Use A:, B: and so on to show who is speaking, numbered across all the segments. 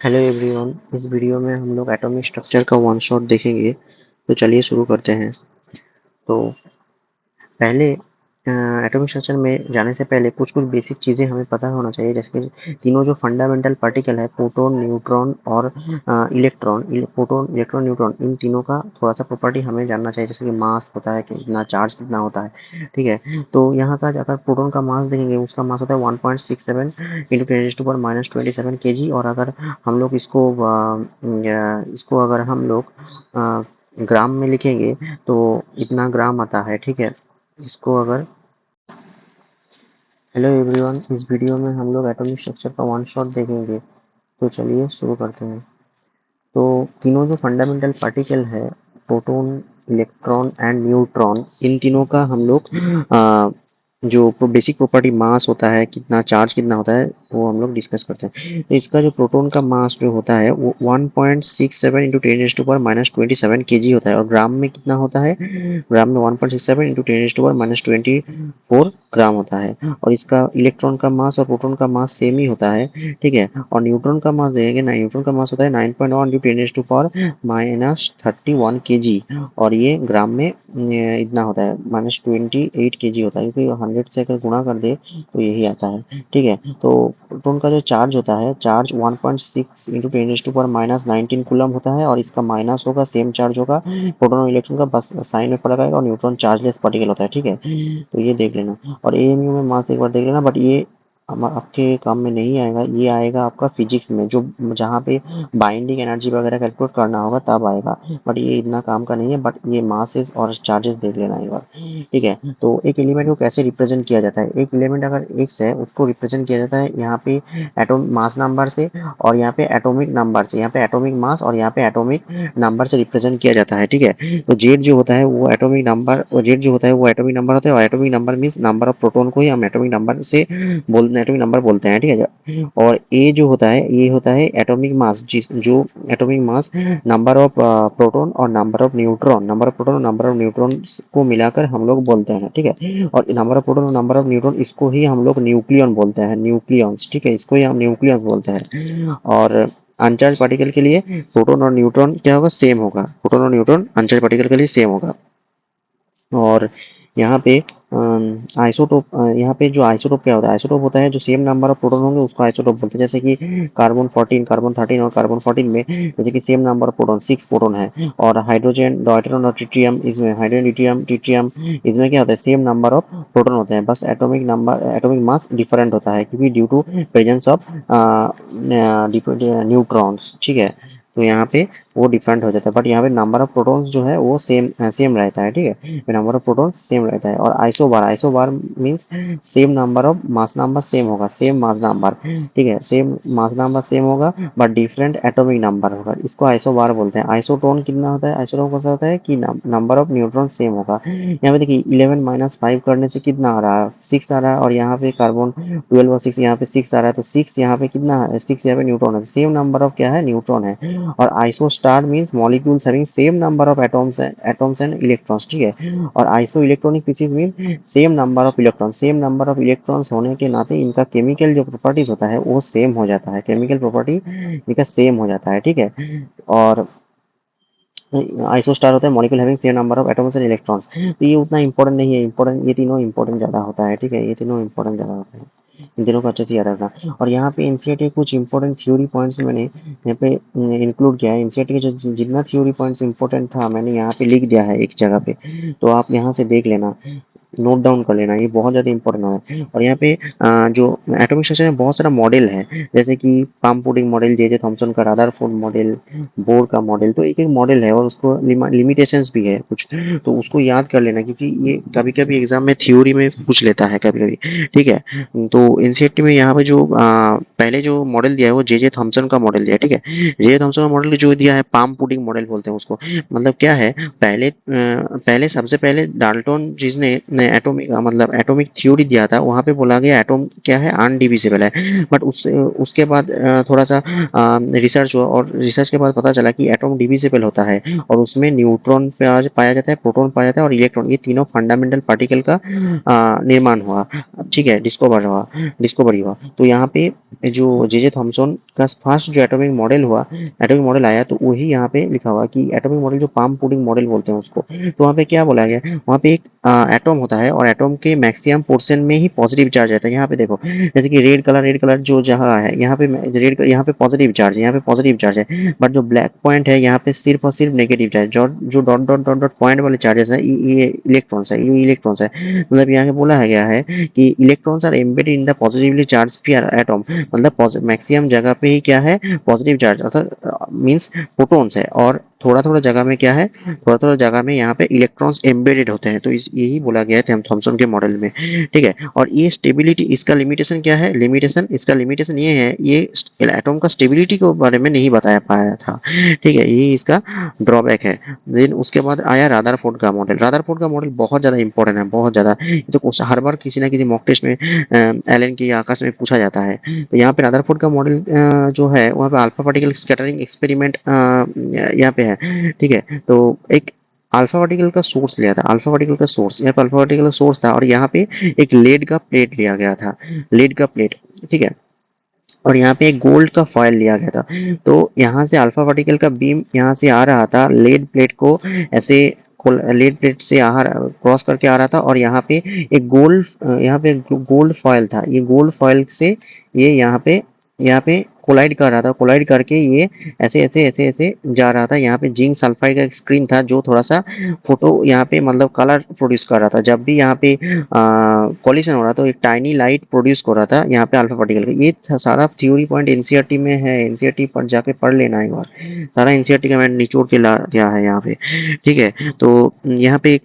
A: Hello everyone. इस video में हम लोग एटॉमिक स्ट्रक्चर का वन शॉट देखेंगे। तो चलिए शुरू करते हैं। तो पहले एटॉमिक स्ट्रक्चर में जाने से पहले कुछ कुछ बेसिक चीज़ें हमें पता होना चाहिए, जैसे कि तीनों जो फंडामेंटल पार्टिकल है, प्रोटॉन, न्यूट्रॉन और इलेक्ट्रॉन। प्रोटॉन, इलेक्ट्रॉन, न्यूट्रॉन, इन तीनों का थोड़ा सा प्रॉपर्टी हमें जानना चाहिए, जैसे कि मास होता है, कितना चार्ज कितना होता है। ठीक है, तो यहाँ का अगर प्रोटॉन का मास देखेंगे, उसका मास होता है 1.67 इंटू 10⁻⁻27 kg। और अगर हम लोग इसको अगर हम लोग ग्राम में लिखेंगे तो इतना ग्राम आता है। ठीक है, इसको अगर हेलो एवरीवन, इस वीडियो में हम लोग एटॉमिक स्ट्रक्चर का वन शॉट देखेंगे। तो चलिए शुरू करते हैं। तो तीनों जो फंडामेंटल पार्टिकल है, प्रोटॉन, इलेक्ट्रॉन एंड न्यूट्रॉन, इन तीनों का हम लोग जो बेसिक प्रॉपर्टी मास होता है, कितना चार्ज कितना होता है, वो हम लोग डिस्कस करते हैं। तो इसका जो प्रोटॉन का मास जो होता है वो 1.67 इंटू 10⁻⁻27 kg होता है। और ग्राम में कितना होता है? ग्राम में 1.67 इंटू 10⁻⁻24 ग्राम होता है। और इसका इलेक्ट्रॉन का मास और प्रोटॉन का मास सेम ही होता है। ठीक है, और न्यूट्रॉन का मास देखेंगे ना, न्यूट्रॉन का मास होता है 9.1 इंटू 10⁻⁻31 kg। और ये ग्राम में इतना होता है, -28 kg होता है, क्योंकि 100 से अगर गुणा कर दे तो यही आता है। ठीक है, तो प्रोटॉन का जो चार्ज होता है, चार्ज 1.6 इंटू 10⁻⁻19 कूलम होता है। और इसका माइनस होगा, सेम चार्ज होगा प्रोटॉन और इलेक्ट्रॉन का, बस साइन में फर्क आएगा। और न्यूट्रॉन चार्जलेस पार्टिकल होता है। ठीक है, तो ये देख लेना। और एएमयू में मास एक बार देख लेना, बट ये आपके काम में नहीं आएगा, ये आएगा आपका फिजिक्स में, जो जहाँ पे बाइंडिंग एनर्जी वगैरह कैलकुलेट करना होगा तब आएगा। बट ये इतना काम का नहीं है, बट ये मासेस और चार्जेस देख लेना एक बार। ठीक है, तो एक एलिमेंट को कैसे रिप्रेजेंट किया जाता है? एक एलिमेंट अगर एक्स है, उसको रिप्रेजेंट किया जाता है यहाँ पे एटॉम मास नंबर से, और यहाँ पे एटॉमिक नंबर से। यहाँ पे एटॉमिक मास और यहाँ पे एटॉमिक नंबर से रिप्रेजेंट किया जाता है। ठीक है, तो जेड जो होता है वो एटॉमिक नंबर, और जेड जो होता है वो एटॉमिक नंबर होता है। और atomic number means number of proton को ही हम एटॉमिक नंबर से एटॉमिक नंबर बोलते हैं। ठीक है, और ए जो होता है, ये होता है एटॉमिक मास, जिस जो atomic mass number of proton और number of neutron, number of proton और नंबर ऑफ न्यूट्रॉन को मिलाकर हम लोग बोलते हैं। ठीक है, और नंबर ऑफ प्रोटॉन और नंबर ऑफ न्यूट्रॉन, इसको ही हम लोग न्यूक्लियन बोलते हैं, न्यूक्लियंस। ठीक है, इसको ही हम न्यूक्लियंस बोलते हैं। और अनचार्ज पार्टिकल के लिए प्रोटॉन और न्यूट्रॉन क्या होगा? सेम होगा। प्रोटॉन और न्यूट्रॉन अनचार्ज पार्टिकल के लिए सेम होगा। और यहाँ पे आइसोटोप, यहाँ पे जो आइसोटोप क्या होता है? आइसोटोप होता है जो सेम नंबर ऑफ प्रोटॉन होंगे उसको आइसोटोप बोलते हैं। जैसे कि कार्बन 14, कार्बन 13 और कार्बन 14 में जैसे कि same number of proton 6 proton है। और हाइड्रोजन, डॉयट्रॉन और ट्रिटियम, इसमें हाइड्रोजन, लिथियम, ट्रिटियम, इसमें क्या होता है? सेम नंबर ऑफ प्रोटॉन होते हैं, बस atomic number, atomic mass different होता है, क्योंकि due to presence of neutrons. ठीक है, तो यहाँ पे वो डिफरेंट हो जाता है, बट यहाँ पे नंबर ऑफ प्रोटॉन्स जो है वो सेम सेम रहता है। ठीक है, नंबर ऑफ प्रोटॉन्स सेम रहता है। और isobar, isobar means same number of mass number same होगा, सेम मास नंबर। ठीक है, सेम मास नंबर सेम होगा, बट डिफरेंट एटॉमिक नंबर होगा, इसको आइसोबार बोलते हैं। आइसोटोन कितना होता है? आइसोटोन कौन सा होता है कि नंबर ऑफ न्यूट्रॉन सेम होगा। यहाँ पे देखिए 11 - 5 करने से कितना आ रहा है? 6 आ रहा है। और यहाँ पे कार्बन 12 और 6, यहाँ पे 6 आ रहा है, तो 6 यहाँ पे कितना है? 6 यहाँ पे न्यूट्रॉन है, सेम नंबर ऑफ क्या है? न्यूट्रॉन है। और iso star means molecules having same number of atoms and electrons. ठीक है, और iso electronic species mean same number of electron, same number of electrons होने के नाते इनका केमिकल जो प्रॉपर्टीज होता है वो सेम हो जाता है, केमिकल प्रॉपर्टी इनका सेम हो जाता है। ठीक है, और आइसोस्टार होता है molecule having same number of atoms and electrons. तो ये उतना इंपॉर्टेंट नहीं है, इंपॉर्टेंट ये तीनों इंपॉर्टेंट ज़्यादा होता है। ठीक है, ये तीनों इंपॉर्टेंट ज़्यादा होता है, इन तीनों को अच्छे से याद रखना। और यहाँ पे एनसीईआरटी कुछ इंपॉर्टेंट थ्योरी पॉइंट्स मैंने यहाँ पे इंक्लूड किया है। एनसीईआरटी के जो जितना थ्योरी पॉइंट्स इंपॉर्टेंट था मैंने यहाँ पे लिख दिया है एक जगह पे, तो आप यहाँ से देख लेना, नोट डाउन कर लेना, ये बहुत ज़्यादा इंपॉर्टेंट है। और यहाँ पे जो एटॉमिक स्ट्रक्चर में बहुत सारा मॉडल है, जैसे कि पाम पुडिंग मॉडल, जे जे थॉमसन का रदरफोर्ड मॉडल, बोर का मॉडल, तो एक एक मॉडल है और उसको लिमिटेशंस भी है कुछ, तो उसको याद कर लेना, क्योंकि ये कभी कभी एग्जाम में थ्योरी में पूछ लेता है कभी कभी। ठीक है, तो एनसीईआरटी में यहाँ पे जो पहले जो मॉडल दिया है वो जे जे थॉमसन का मॉडल दिया है। ठीक है, जे जे थॉमसन का मॉडल जो दिया है पाम पुडिंग मॉडल बोलते हैं उसको। मतलब क्या है, पहले सबसे पहले डाल्टन जिसने एटॉमिक मतलब एटॉमिक थ्योरी दिया था, वहाँ पे बोला गया एटॉम क्या है, अनडिविजिबल है। बट उसके बाद थोड़ा सा रिसर्च हुआ और रिसर्च के बाद पता चला कि एटॉम डिविजिबल होता है और उसमें न्यूट्रॉन पाया जाता है, प्रोटॉन पाया जाता है और इलेक्ट्रॉन, ये तीनों फंडामेंटल पार्टिकल का निर्माण हुआ, ठीक है, डिस्कवरी हुआ। तो यहाँ पे जो जे थॉमसन का फर्स्ट जो एटॉमिक मॉडल आया, तो वही यहाँ पे लिखा हुआ कि एटॉमिक मॉडल, जो पाम पुडिंग मॉडल बोलते हैं उसको। तो वहाँ पे क्या बोला गया, वहाँ पे एक एटॉम होता है और एटॉम के मैक्सिमम पोर्शन में ही पॉजिटिव चार्ज रहता है। यहाँ पे देखो, जैसे कि रेड कलर जो जहाँ है, यहाँ पे यहाँ पे पॉजिटिव चार्ज है, यहाँ पे पॉजिटिव चार्ज है। बट जो ब्लैक पॉइंट है, यहाँ पे सिर्फ और सिर्फ नेगेटिव चार्ज। जो dot dot dot dot point वाले चार्जेस है, ये इलेक्ट्रॉन्स है। मतलब यहाँ पे बोला है गया है कि electrons are embedded in the positively charge atom. मतलब मैक्सिमम जगह पे ही क्या है, पॉजिटिव चार्ज, अर्थात मीन्स प्रोटॉन्स है। और थोड़ा थोड़ा जगह में क्या है, थोड़ा थोड़ा जगह में यहाँ पे इलेक्ट्रॉन्स एम्बेडेड होते हैं। तो यही बोला गया है थॉमसन के मॉडल में, ठीक है। और ये स्टेबिलिटी, इसका लिमिटेशन क्या है, इसका लिमिटेशन ये है, ये एटॉम का स्टेबिलिटी के बारे में नहीं बताया पाया था, ठीक है, यही इसका ड्रॉबैक है। देन उसके बाद आया रादरफोर्ड का मॉडल। रादरफोर्ड का मॉडल बहुत ज़्यादा इंपॉर्टेंट है, बहुत ज़्यादा। तो हर बार किसी ना किसी मॉक टेस्ट में एलन की या आकाश में पूछा जाता है। तो यहाँ पे रादरफोर्ड का मॉडल जो है, वहाँ पे अल्फा पार्टिकल स्कैटरिंग एक्सपेरिमेंट यहाँ पे है, ठीक है। तो एक अल्फा पार्टिकल का सोर्स लिया था, अल्फा पार्टिकल का सोर्स, यहाँ पे अल्फा पार्टिकल का सोर्स था और यहाँ पे एक लेड का प्लेट लिया गया था, लेड का प्लेट, ठीक है। और यहाँ पे एक गोल्ड का फॉयल लिया गया था। तो यहाँ से अल्फा पार्टिकल का बीम यहाँ से आ रहा था, लेड प्लेट को ऐसे लेड प्लेट से क्रॉस करके आ रहा था और यहाँ पे एक गोल्ड फॉयल था। ये गोल्ड फॉयल से ये यहाँ पे कोलाइड कर रहा था, कोलाइड करके ये ऐसे जा रहा था। यहाँ पे जिंक सल्फाइड का एक स्क्रीन था जो थोड़ा सा फोटो यहाँ पे मतलब कलर प्रोड्यूस कर रहा था। जब भी यहाँ पे कॉलिशन हो रहा था तो एक टाइनी लाइट प्रोड्यूस हो रहा था यहाँ पे अल्फा पार्टिकल का। ये सारा थ्योरी पॉइंट एनसीईआरटी में है, एनसीईआरटी पर जाके पढ़ लेना एक बार, सारा एनसीईआरटी का मैंने निचोड़ के ला दिया है यहाँ पे, ठीक है। तो यहाँ पे एक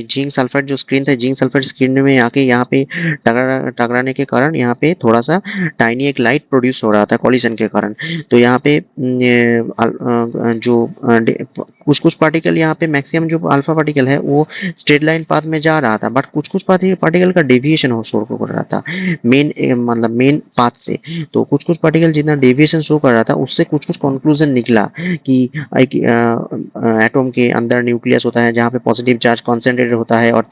A: जिंक सल्फाइड जो स्क्रीन था, जिंक सल्फाइड स्क्रीन में आके यहाँ पे टकराने के कारण यहाँ पे थोड़ा सा टाइनी एक लाइट प्रोड्यूस हो रहा था कॉलिशन के कारण। तो यहाँ पे जो कुछ कुछ पार्टिकल, यहाँ पे मैक्सिमम जो अल्फा पार्टिकल है वो स्ट्रेट लाइन पाथ में जा रहा था, बट कुछ कुछ पार्टिकल का डेविएशन हो शो कर रहा था मतलब मेन पाथ से। तो कुछ कुछ पार्टिकल जितना डेविएशन शो कर रहा था, उससे कुछ कुछ कंक्लूजन निकला कि एटॉम के अंदर न्यूक्लियस होता है जहाँ पे पॉजिटिव चार्ज कॉन्सेंट्रेटेड होता है और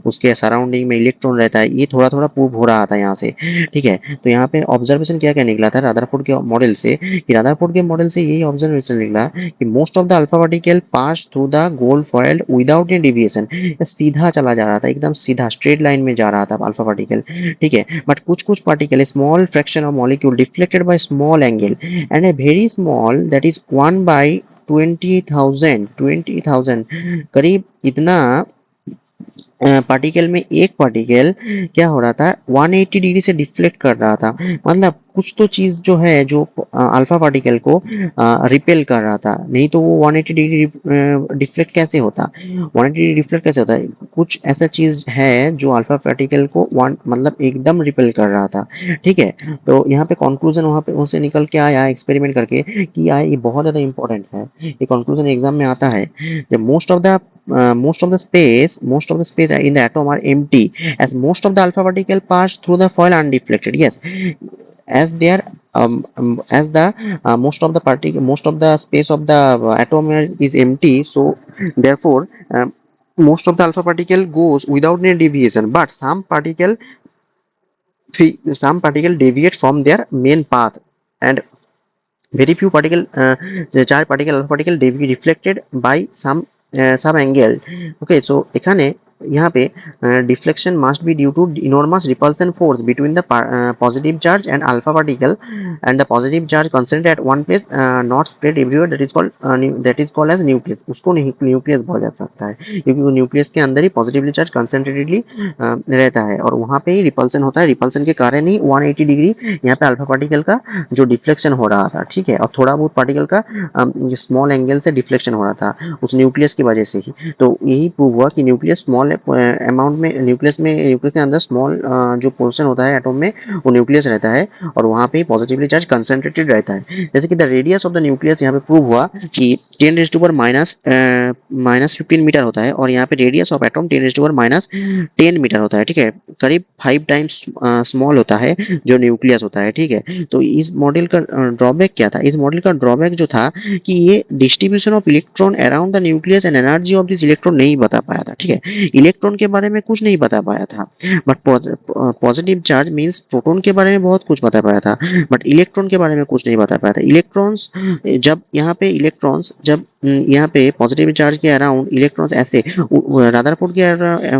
A: उसके सराउंडिंग में इलेक्ट्रॉन रहता है। ये थोड़ा थोड़ा प्रूव हो रहा था यहाँ से, ठीक है। तो यहाँ पे ऑब्जर्वेशन क्या क्या निकला था रादरफोर्ड के मॉडल से, कि रादरफोर्ड के मॉडल से यही ऑब्जर्वेशन निकला कि most of the alpha particle pass through the gold foil without any deviation. सीधा चला जा रहा था, एकदम सीधा स्ट्रेट लाइन में जा रहा था अल्फा पार्टिकल, ठीक है। बट कुछ कुछ particle, small fraction of molecule deflected by small angle and a very small, that is 1/20,000 करीब इतना पार्टिकल में एक पार्टिकल क्या हो रहा था, 180 डिग्री से डिफ्लेक्ट कर रहा था। मतलब कुछ तो चीज जो है, जो अल्फा पार्टिकल को रिपेल कर रहा था, नहीं तो वो 180 डिग्री डिफ्लेक्ट कैसे होता, 180 डिग्री डिफ्लेक्ट कैसे होता है। कुछ ऐसा चीज है जो अल्फा पार्टिकल को मतलब एकदम रिपेल कर रहा था, ठीक है। तो यहाँ पे कंक्लूजन वहाँ पे उनसे निकल के आया एक्सपेरिमेंट करके कि ये बहुत ज्यादा इंपॉर्टेंट है, ये कंक्लूजन एग्जाम में आता है। जब most of the space in the atom are empty, as most of the alpha particle pass through the foil undeflected. Yes, as there as the most of the space of the atom is empty, so therefore most of the alpha particle goes without any deviation, but some particle deviate from their main path, and very few charge particle alpha particle reflected by some angle. Okay, so এখানে यहाँ पे deflection must be due to enormous repulsion force between the positive charge and alpha particle, and the positive charge concentrated at one place, not spread everywhere, that is called as nucleus. उसको nucleus बोला जा सकता है क्योंकि वो nucleus के अंदर ही positively charge कंसेंट्रेटेडली रहता है और वहाँ पे ही रिपल्सन होता है। रिपल्सन के कारण ही 180 डिग्री यहाँ पे अल्फा पार्टिकल का जो डिफ्लेक्शन हो रहा था, ठीक है। और थोड़ा बहुत पार्टिकल का स्मॉल एंगल से डिफ्लेक्शन हो रहा था उस न्यूक्लियस की वजह से ही। तो यही प्रूव हुआ कि न्यूक्लियस स्मॉल स्मॉल अमाउंट में न्यूक्लियस के अंदर स्मॉल जो पोर्शन होता है एटॉम में वो न्यूक्लियस रहता है और वहाँ पे पॉजिटिवली चार्ज कंसंट्रेटेड रहता है। जैसे कि the radius of the nucleus यहाँ पे प्रूव हुआ कि 10⁻⁻15 मीटर होता है और यहाँ पे रेडियस ऑफ एटॉम 10⁻10 मीटर होता है। ठीक है, करीब 5 टाइम्स स्मॉल होता है जो न्यूक्लियस होता है। ठीक है, तो इस मॉडल का ड्रॉबैक क्या था? इस मॉडल का ड्रॉबैक जो था कि ये distribution of electron around the nucleus and energy of this electron नहीं बता पाया था। ठीक है, इलेक्ट्रॉन के बारे में कुछ नहीं बता पाया था, but positive charge means proton के बारे में बहुत कुछ बता पाया था, बट इलेक्ट्रॉन के बारे में कुछ नहीं बता पाया था। इलेक्ट्रॉन्स जब यहाँ पे पॉजिटिव चार्ज के अराउंड इलेक्ट्रॉन्स ऐसे रदरफोर्ड के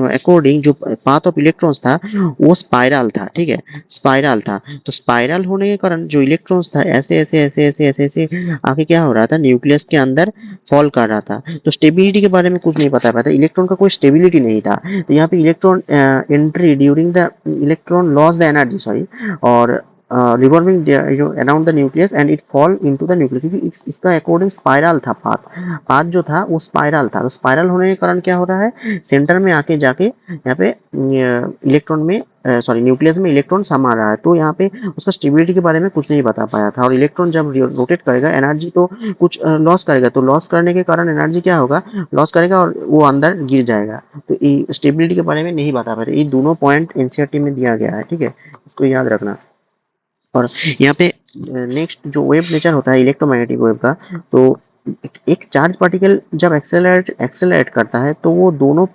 A: अकॉर्डिंग जो पाथ ऑफ इलेक्ट्रॉन्स था वो स्पाइरल था। ठीक है, स्पाइरल था, तो स्पाइरल होने के कारण जो इलेक्ट्रॉन्स था ऐसे ऐसे ऐसे ऐसे ऐसे ऐसे आगे क्या हो रहा था, न्यूक्लियस के अंदर फॉल कर रहा था। तो स्टेबिलिटी के बारे में कुछ नहीं पता पाया था, इलेक्ट्रॉन का कोई स्टेबिलिटी नहीं था। तो यहाँ पे electron entry during the electron loss the energy sorry और revolving around the nucleus and it fall into the nucleus, क्योंकि इसका अकॉर्डिंग स्पाइरल था पाथ जो था वो स्पाइरल था। तो स्पाइरल होने के कारण क्या हो रहा है, सेंटर में आके जाके यहाँ पे इलेक्ट्रॉन में न्यूक्लियस में इलेक्ट्रॉन समा रहा है। तो यहाँ पे उसका स्टेबिलिटी के बारे में कुछ नहीं बता पाया था। और इलेक्ट्रॉन जब रोटेट करेगा एनर्जी तो कुछ लॉस करेगा, तो लॉस करने के कारण एनर्जी क्या होगा, लॉस करेगा और वो अंदर गिर जाएगा। तो स्टेबिलिटी के बारे में नहीं बता पाया था। ये दोनों पॉइंट एनसीईआरटी में दिया गया है। ठीक है, इसको याद रखना। और यहाँ पे नेक्स्ट जो वेव नेचर होता है इलेक्ट्रोमैग्नेटिक वेव का, तो एक चार्ज पार्टिकल जब एक्सेलरेट करता है तो वो दोनों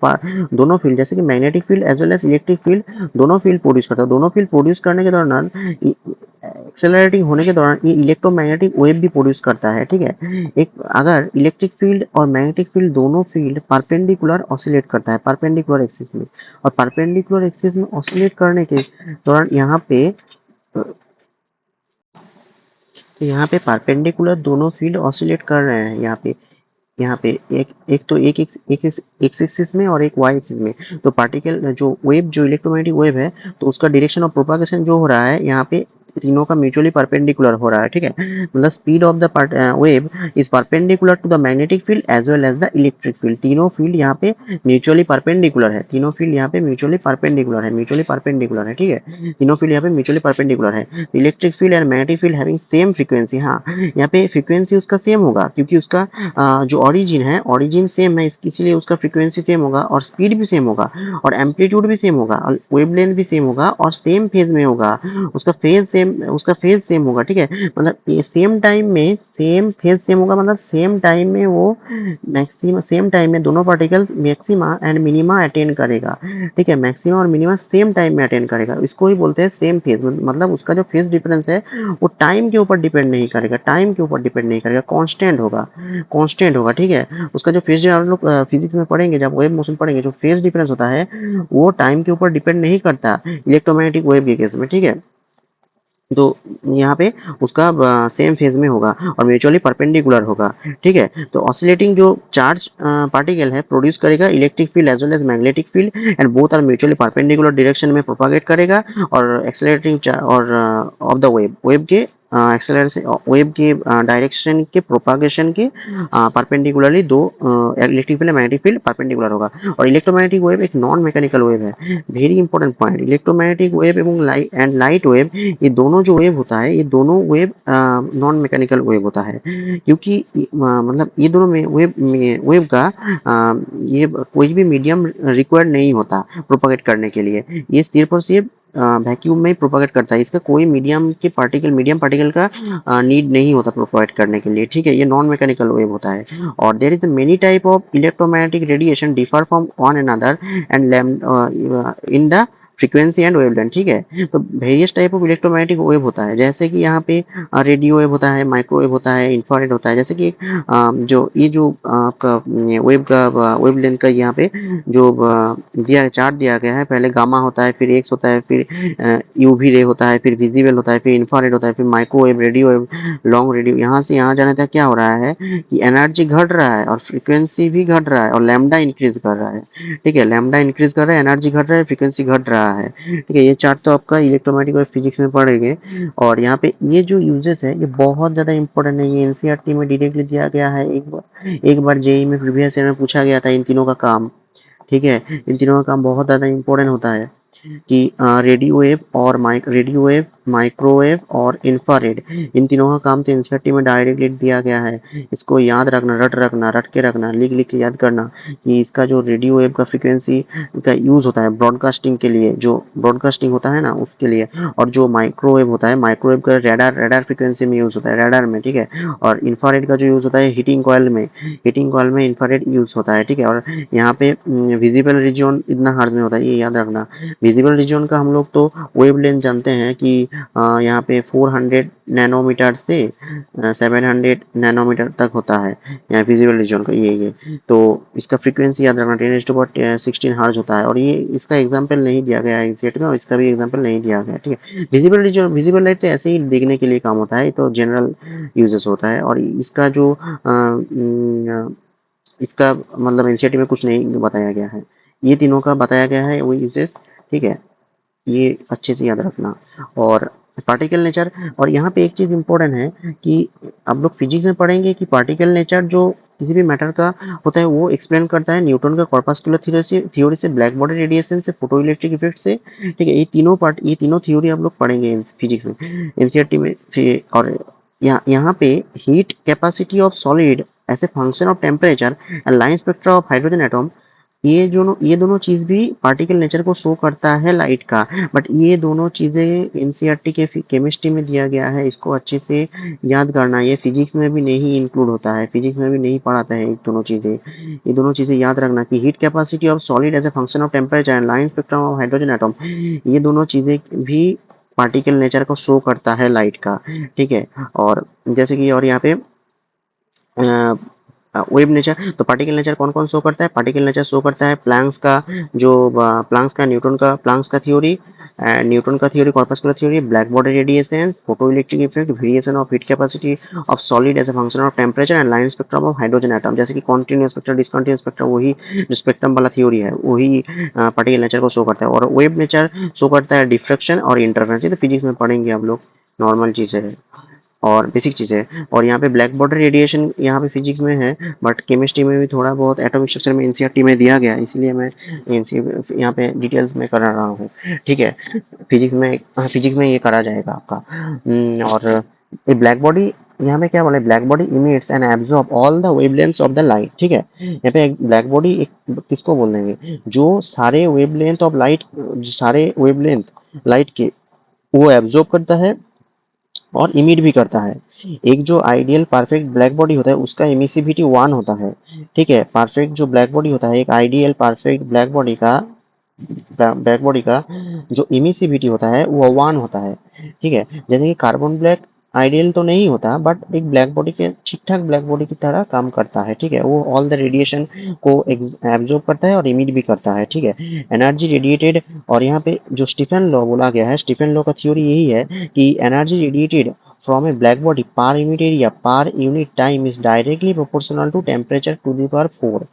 A: फील्ड जैसे कि magnetic field as well as electric field दोनों फील्ड प्रोड्यूस करता है। दोनों फील्ड प्रोड्यूस करने के दौरान एक्सेलरेटिंग होने के दौरान ये इलेक्ट्रोमैग्नेटिक वेव भी प्रोड्यूस करता है। ठीक है, एक अगर इलेक्ट्रिक फील्ड और मैग्नेटिक फील्ड दोनों फील्ड परपेंडिकुलर ऑसिलेट करता है परपेंडिकुलर एक्सिस में, और परपेंडिकुलर एक्सिस में ऑसिलेट करने के दौरान यहाँ पे परपेंडिकुलर दोनों फील्ड ऑसिलेट कर रहे हैं। यहाँ पे एक एक्स एक्सिस में और एक वाई एक्सिस में। तो पार्टिकल जो वेव जो इलेक्ट्रोमैग्नेटिक वेव है तो उसका डायरेक्शन ऑफ प्रोपागेशन जो हो रहा है यहाँ पे तीनों का म्यूचुअली परपेंडिकुलर हो रहा है। ठीक है, मतलब speed of the wave is perpendicular to the magnetic field as well as the electric field. तीनों फील्ड यहाँ पे म्यूचुअली परपेंडिकुलर है, तीनों फील्ड यहाँ पे म्यूचुअली परपेंडिकुलर है। ठीक है, तीनों फील्ड यहाँ पे म्यूचुअली परपेंडिकुलर है। Electric field and magnetic field having same frequency. हाँ, यहाँ पे फ्रीक्वेंसी उसका सेम होगा क्योंकि उसका जो ओरिजिन सेम है, इसीलिए उसका फ्रीक्वेंसी सेम होगा और स्पीड भी सेम होगा और एम्पलीट्यूड भी सेम होगा और वेवलेंथ भी सेम होगा और सेम फेज में होगा। उसका फेज सेम होगा। ठीक है, मतलब ये सेम टाइम में सेम फेज सेम होगा, मतलब सेम टाइम में वो सेम टाइम में दोनों particle maxima and minima attain करेगा। ठीक है, मैक्सिमा और मिनिमा सेम टाइम में अटेन करेगा, इसको ही बोलते हैं सेम फेज। मतलब उसका जो फेज डिफरेंस है वो टाइम के ऊपर डिपेंड नहीं करेगा, कांस्टेंट होगा। ठीक है, उसका जो फेज आप लोग फिजिक्स में पढ़ेंगे, जब वेव मोशन पढ़ेंगे, जो फेज डिफरेंस होता है वो टाइम के ऊपर डिपेंड नहीं करता इलेक्ट्रोमैग्नेटिक वेव के केस में। ठीक है, तो यहाँ पे उसका सेम फेज में होगा और म्यूचुअली परपेंडिकुलर होगा। ठीक है, तो ऑसिलेटिंग जो चार्ज पार्टिकल है प्रोड्यूस करेगा electric field as well as magnetic field and both are mutually perpendicular direction में प्रोपागेट करेगा। और एक्सेलरेटिंग और ऑफ द वेव के एक्सेलरेशन वेव के डायरेक्शन के प्रोपागेशन के परपेंडिकुलरली दो electric field magnetic field perpendicular होगा। और इलेक्ट्रोमैग्नेटिक वेव एक नॉन मैकेनिकल वेव है। Very important point, electromagnetic wave एवं लाइट वेव, ये दोनों जो वेव होता है ये दोनों वेव नॉन मैकेनिकल वेव होता है, क्योंकि मतलब ये दोनों में वेव का ये कोई भी मीडियम रिक्वायर्ड नहीं होता प्रोपागेट करने के लिए। ये सिर्फ और सिर्फ वैक्यूम में ही प्रोपागेट करता है, इसका कोई मीडियम पार्टिकल का नीड नहीं होता प्रोपागेट करने के लिए। ठीक है, ये नॉन मैकेनिकल वेव होता है। और there is many type of electromagnetic radiation differ from one another and in the frequency and wavelength. ठीक है, तो various type of electromagnetic wave होता है, जैसे कि यहाँ पे रेडियो वेव होता है, माइक्रोवेव होता है, इंफ्रारेड होता है। जैसे कि जो आपका वेवलेंथ का यहाँ पे जो चार्ट दिया गया है, पहले गामा होता है, फिर एक्स होता है, फिर यूवी रे होता है, फिर विजिबल होता है, फिर इंफ्रारेड होता है, फिर microwave, radio wave, long radio. यहाँ से यहाँ जाने तक क्या हो रहा है कि एनर्जी घट रहा है और फ्रीक्वेंसी भी घट रहा है और लैम्डा इंक्रीज कर रहा है। ठीक है, लैम्डा इंक्रीज कर रहा है, एनर्जी घट रहा है, फ्रीक्वेंसी घट रहा है। ठीक है, ये चार्ट तो आपका इलेक्ट्रोमैग्नेटिक और फिजिक्स में पढ़ेंगे। और यहाँ पे ये जो यूजेस है ये बहुत ज्यादा इंपॉर्टेंट है, ये एनसीईआरटी में डायरेक्टली दिया गया है। एक बार जेईई में प्रीवियस ईयर में पूछा गया था इन तीनों का काम। ठीक है। इन तीनों का काम बहुत ज़्यादा इंपॉर्टेंट होता है कि रेडियो वेव और रेडियो वेव, माइक्रोवेव और इंफ्रारेड, इन तीनों का काम तो एनसीईआरटी में डायरेक्टली दिया गया है। इसको याद रखना, रट के रखना, लिख के याद करना कि इसका जो रेडियो वेव का फ्रीक्वेंसी का यूज़ होता है ब्रॉडकास्टिंग के लिए, जो ब्रॉडकास्टिंग होता है ना उसके लिए, और जो माइक्रोवेव होता है, माइक्रोवेव का रडार फ्रीक्वेंसी में यूज़ होता है, रडार में, ठीक है। और इंफ्रारेड का जो यूज़ होता है हीटिंग कॉइल में इंफ्रारेड यूज़ होता है, ठीक है। और यहाँ पे विजिबल रीजन इतना हर्ट्ज में होता है, ये याद रखना। विजिबल रीजन का हम लोग तो वेवलेंथ जानते हैं कि यहाँ पे 400 नैनोमीटर से 700 नैनोमीटर तक होता है यहाँ विजिबल रीजन का, ये तो इसका फ्रीक्वेंसी याद रखना 10⁻16 हर्ट्ज होता है। और ये इसका एग्जाम्पल नहीं दिया गया है एनसीईआरटी में, और इसका भी एग्जाम्पल नहीं दिया गया है, ठीक है। विजिबल रीजन, विजिबल लाइट तो ऐसे ही देखने के लिए काम होता है, तो जनरल यूजेस होता है। और इसका जो इसका मतलब एनसीईआरटी में कुछ नहीं बताया गया है, ये तीनों का बताया गया है वो यूजेस, ठीक है। ये अच्छे से याद रखना। और पार्टिकल नेचर, और यहाँ पे एक चीज़ इंपॉर्टेंट है कि आप लोग फिजिक्स में पढ़ेंगे कि पार्टिकल नेचर जो किसी भी मैटर का होता है वो एक्सप्लेन करता है न्यूटन का कॉर्पस्कुलर थ्योरी से, ब्लैक बॉडी रेडिएशन से, फोटो इलेक्ट्रिक इफेक्ट से, ठीक है। ये तीनों थ्योरी आप लोग पढ़ेंगे फिजिक्स में, एनसीईआरटी में। और यहाँ पे heat capacity of solid as a function of temperature and line spectra of hydrogen atom, ये दोनों चीज भी पार्टिकल नेचर को शो करता है लाइट का। बट ये दोनों चीजें एनसीईआरटी के केमिस्ट्री में दिया गया है, इसको अच्छे से याद करना। ये फिजिक्स में भी नहीं इंक्लूड होता है, फिजिक्स में भी नहीं पढ़ाता है ये दोनों चीजें याद रखना कि heat capacity of solid as a function of temperature and line spectrum of hydrogen atom, ये दोनों चीजें भी पार्टिकल नेचर को शो करता है लाइट का, ठीक है। और जैसे कि और यहाँ पे वेव नेचर, तो पार्टिकल नेचर कौन कौन शो करता है, पार्टिकल नेचर शो करता है प्लैंक्स का, जो प्लैंक्स का थ्योरी, न्यूटन का theory, corpuscular theory, black body radiation, photo electric effect, variation of heat capacity of solid as a function of temperature and line spectrum of hydrogen atom, जैसे कि continuous spectrum, discontinuous spectrum, वही जो spectrum वाला theory है वही particle nature को show करता है। और वेव नेचर शो करता है डिफ्रैक्शन और इंटरफेरेंस, तो फिजिक्स में पढ़ेंगे आप लोग, नॉर्मल चीज़ है और बेसिक चीज़ है। और यहाँ पे ब्लैक बॉडी रेडिएशन यहाँ पे फिजिक्स में है, बट केमिस्ट्री में भी थोड़ा बहुत एटॉमिक स्ट्रक्चर में एनसीईआरटी में दिया गया, इसलिए मैं यहाँ पे डिटेल्स में करा रहा हूँ, ठीक है। फिजिक्स में ये करा जाएगा आपका। और ये ब्लैक बॉडी, यहाँ पे क्या बोले, black body emits and absorb all the wavelengths of the light, ठीक है। यहाँ पे ब्लैक बॉडी किसको बोल देंगे, जो सारे वेवलेंथ ऑफ लाइट, सारे वेवलेंथ लाइट के वो एब्जॉर्ब करता है और इमिट भी करता है। एक जो आइडियल परफेक्ट ब्लैक बॉडी होता है उसका एमिसिविटी 1 होता है, ठीक है। परफेक्ट जो ब्लैक बॉडी होता है, एक आइडियल परफेक्ट ब्लैक बॉडी का जो इमिसिविटी होता है वो 1 होता है, ठीक है। जैसे कि कार्बन ब्लैक आइडियल तो नहीं होता, बट एक ब्लैक बॉडी के ठीक ठाक ब्लैक बॉडी की तरह काम करता है, ठीक है। वो ऑल द रेडिएशन को एब्जॉर्ब करता है और इमिट भी करता है, ठीक है। एनर्जी रेडिएटेड, और यहाँ पे जो स्टीफन लॉ बोला गया है, स्टीफन लॉ का थ्योरी यही है कि energy radiated from a black body per unit area per unit time is directly proportional to temperature to the power 4,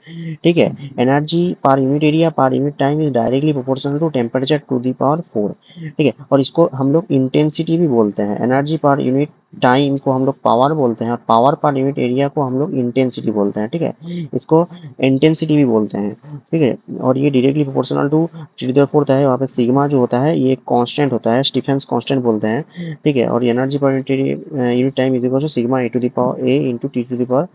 A: ठीक है। Energy per unit area per unit time is directly proportional to temperature to the power 4, ठीक है। और इसको हम लोग intensity भी बोलते हैं, एनर्जी पर यूनिट टाइम को हम लोग पावर बोलते हैं, और पावर पर यूनिट एरिया को हम लोग इंटेंसिटी बोलते हैं, ठीक है। इसको इंटेंसिटी भी बोलते हैं, ठीक है। और ये डायरेक्टली प्रोपोर्शनल टू टी4 होता है। वहाँ पे सिग्मा जो होता है ये कांस्टेंट होता है, स्टीफेंस कांस्टेंट बोलते हैं, ठीक है। और energy per unit time is equal to sigma A to the power A into T to the power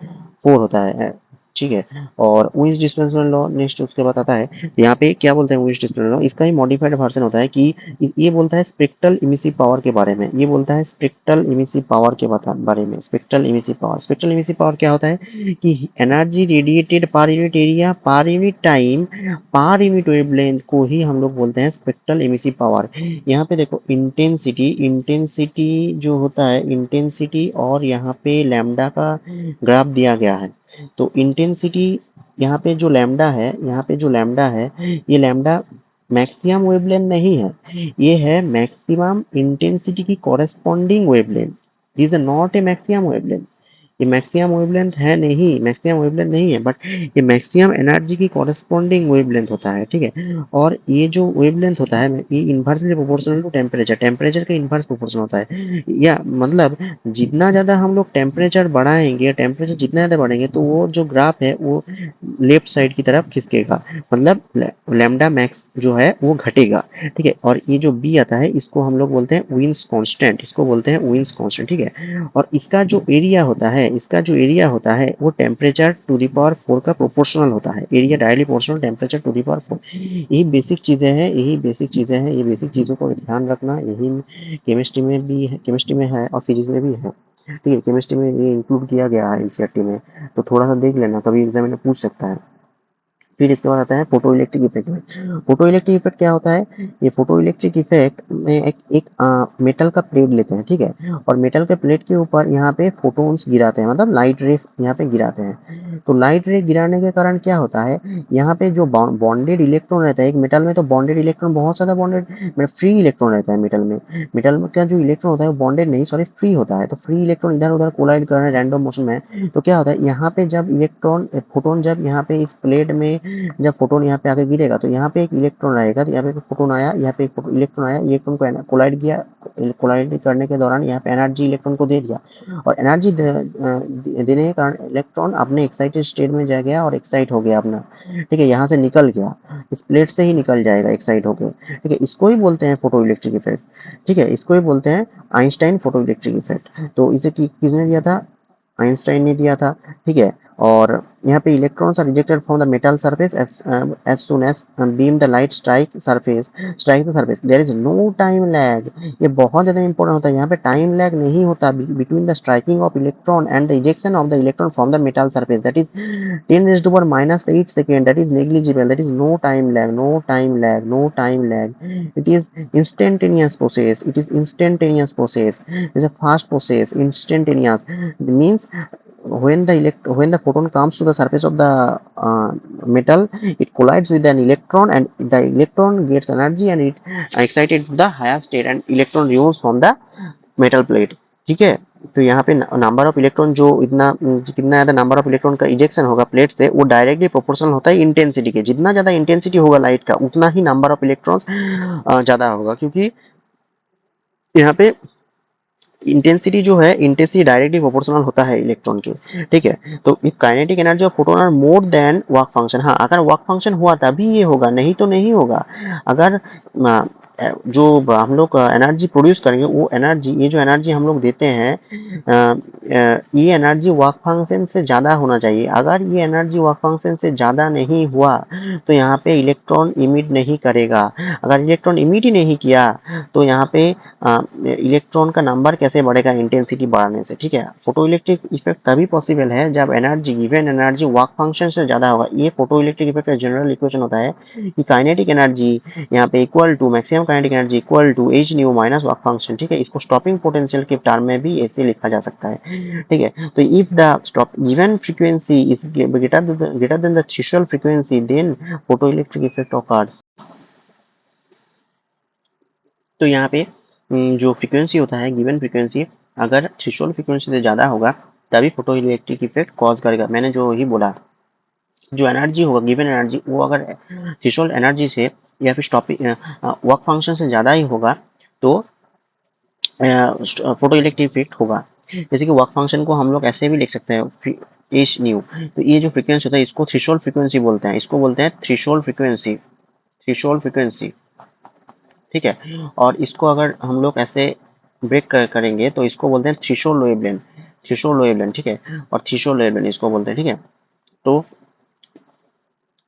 A: 4 होता है, ठीक है। और विंस डिस्प्लेसमेंट लॉ नेक्स्ट उसके बाद आता है, यहाँ पे क्या बोलते हैं विंस डिस्प्लेसमेंट लॉ, इसका ही मॉडिफाइड वर्जन होता है कि ये बोलता है स्पेक्ट्रल इमिसिव पावर के बारे में, ये बोलता है स्पेक्ट्रल इमिसिव पावर के बारे में। स्पेक्ट्रल इमिसिव पावर क्या होता है कि एनर्जी रेडिएटेड पर unit area per unit time per unit wavelength को ही हम लोग बोलते हैं स्पेक्ट्रल इमिसिव पावर। यहाँ पे देखो इंटेंसिटी जो होता है, इंटेंसिटी और यहाँ पे लैम्डा का ग्राफ दिया गया है। तो इंटेंसिटी यहाँ पे जो लैम्डा है, ये लैम्डा मैक्सिमम वेवलेंथ नहीं है, ये है मैक्सिमम इंटेंसिटी की corresponding wavelength, this is not a maximum wavelength. ये मैक्सिमम वेवलेंथ है नहीं, मैक्सिमम वेवलेंथ नहीं है, बट ये मैक्सिमम एनर्जी की कॉरेस्पॉन्डिंग वेवलेंथ होता है, ठीक है। और ये जो वेवलेंथ होता है ये inversely proportional to temperature, temperature का इन्वर्स प्रोपोर्शन होता है। या मतलब जितना ज़्यादा हम लोग टेम्परेचर बढ़ाएंगे, टेम्परेचर जितना ज़्यादा बढ़ेंगे तो वो जो ग्राफ है वो लेफ्ट साइड की तरफ खिसकेगा, मतलब लैम्डा मैक्स जो है वो घटेगा, ठीक है। और ये जो बी आता है इसको हम लोग बोलते हैं विन्स कांस्टेंट, इसको बोलते हैं विन्स कांस्टेंट, ठीक है। और इसका जो एरिया होता है, इसका जो एरिया होता है वो टेम्परेचर टू द पावर 4 का प्रोपोर्शनल होता है, area directly proportional temperature to the power 4। यही बेसिक चीज़ें हैं, यही बेसिक चीज़ें हैं, ये बेसिक चीज़ों को ध्यान रखना, यही केमिस्ट्री में भी है, केमिस्ट्री में है और फिजिक्स में भी है, ठीक है। केमिस्ट्री में ये इंक्लूड किया गया है एनसीईआरटी में, तो थोड़ा सा देख लेना, कभी एग्जाम में पूछ सकता है। फिर इसके बाद आता है फोटो इलेक्ट्रिक इफेक्ट में। फोटो इलेक्ट्रिक इफेक्ट क्या होता है? ये फोटो इलेक्ट्रिक इफेक्ट में एक मेटल का प्लेट लेते हैं, ठीक है। और मेटल के प्लेट के ऊपर यहाँ पे फोटोन्स गिराते हैं, मतलब लाइट रे यहाँ पे गिराते हैं। तो लाइट रे गिराने के कारण क्या होता है, यहाँ पे जो बॉन्डेड इलेक्ट्रॉन रहता है, एक मेटल में तो बॉन्डेड इलेक्ट्रॉन बहुत ज्यादा बॉन्डेड, मतलब फ्री इलेक्ट्रॉन रहता है मेटल में। मेटल में का जो इलेक्ट्रॉन होता है वो बॉन्डेड नहीं, सॉरी फ्री होता है। तो फ्री इलेक्ट्रॉन इधर उधर कोलाइड कर रहे हैं रैंडम मोशन में, तो क्या होता है यहाँ पे जब इलेक्ट्रॉन फोटोन जब यहाँ पे इस प्लेट में जब फोटोन यहाँ पे आके गिरेगा तो यहाँ पे एक इलेक्ट्रॉन रहेगा, तो यहाँ पे एक फोटोन आया, यहाँ पे एक इलेक्ट्रॉन आया, इलेक्ट्रॉन को कोलाइड किया, कोलाइड करने के दौरान यहाँ पे एनर्जी इलेक्ट्रॉन को दे दिया, और एनर्जी देने के कारण इलेक्ट्रॉन अपने एक्साइटेड स्टेट में जा गया और एक्साइट हो गया अपना, ठीक है। यहाँ से निकल गया, इस प्लेट से ही निकल जाएगा एक्साइट होके, ठीक है। इसको ही बोलते हैं फोटो इलेक्ट्रिक इफेक्ट, ठीक है। इसको ही बोलते हैं आइंस्टाइन फोटो इलेक्ट्रिक इफेक्ट। तो इसे किसने दिया था? आइंस्टाइन ने दिया था, ठीक है। और यहाँ पे electrons are rejected from the metal surface as soon as beam the light strike the surface there is no time lag। ये बहुत ज्यादा इंपॉर्टेंट होता है, यहाँ पे टाइम लैग नहीं होता between the striking of electron and the ejection of the electron from the metal surface, that is 10⁻⁸ second, that is negligible, that is no time lag, no time lag, no time lag. It is instantaneous process, it is instantaneous process, it is a fast process, instantaneous means when the photon comes to the surface of the metal, it collides with an electron and the electron gets energy and it excited to the higher state and electron removes from the metal plate, ठीक है। तो यहाँ पे number of electron जो इतना कितना ज्यादा number of electron का इजेक्शन होगा प्लेट से वो डायरेक्टली प्रोपोर्शनल होता है इंटेंसिटी के, जितना ज्यादा इंटेंसिटी होगा लाइट का उतना ही नंबर ऑफ इलेक्ट्रॉन्स ज्यादा होगा, क्योंकि यहाँ पे इंटेंसिटी जो है इंटेंसिटी डायरेक्टली प्रोपोर्शनल होता है इलेक्ट्रॉन के, ठीक है। तो if kinetic energy of photon are more than work function, हाँ अगर वर्क फंक्शन हुआ तभी ये होगा, नहीं तो नहीं होगा। अगर जो हम लोग एनर्जी प्रोड्यूस करेंगे वो एनर्जी, ये जो एनर्जी हम लोग देते हैं ये एनर्जी वर्क फंक्शन से ज़्यादा होना चाहिए। अगर ये एनर्जी वर्क फंक्शन से ज़्यादा नहीं हुआ तो यहाँ पे इलेक्ट्रॉन इमिट नहीं करेगा। अगर इलेक्ट्रॉन इमिट ही नहीं किया तो यहाँ पे इलेक्ट्रॉन का नंबर कैसे बढ़ेगा इंटेंसिटी बढ़ाने से, ठीक है। फोटो इलेक्ट्रिक इफेक्ट तभी पॉसिबल है जब energy given energy work function से ज़्यादा होगा। ये फोटो इलेक्ट्रिक इफेक्ट का जनरल इक्वेशन होता है कि काइनेटिक एनर्जी यहाँ पे equal to maximum kinetic energy equal to H nu minus work function, ठीक है। इसको स्टॉपिंग पोटेंशियल के टर्म में भी ऐसे लिखा जा सकता है, ठीक है। तो if the stop given frequency is greater than the threshold frequency then photoelectric effect occurs। तो यहाँ पे जो फ्रीक्वेंसी होता है गिवन फ्रीक्वेंसी अगर थ्रेशोल्ड फ्रीक्वेंसी से ज़्यादा होगा तभी फोटो इलेक्ट्रिक इफेक्ट कॉज करेगा। मैंने जो ही बोला, जो एनर्जी होगा गिवन एनर्जी वो अगर थ्रेशोल्ड एनर्जी से या फिर स्टॉपिंग वर्क फंक्शन से ज़्यादा ही होगा तो फोटो इलेक्ट्रिक इफेक्ट होगा। जैसे कि वर्क फंक्शन को हम लोग ऐसे भी लिख सकते हैं एच न्यू। तो ये जो फ्रीक्वेंसी होता है इसको थ्रेशोल्ड फ्रीक्वेंसी बोलते हैं, इसको बोलते हैं थ्रेशोल्ड फ्रीक्वेंसी, थ्रेशोल्ड फ्रीक्वेंसी, ठीक है। और इसको अगर हम लोग ऐसे ब्रेक करेंगे तो इसको बोलते हैं थ्रेशोल्ड वेवलेंथ, थ्रेशोल्ड वेवलेंथ, ठीक है। और थ्रेशोल्ड वेवलेंथ इसको बोलते हैं, ठीक है। तो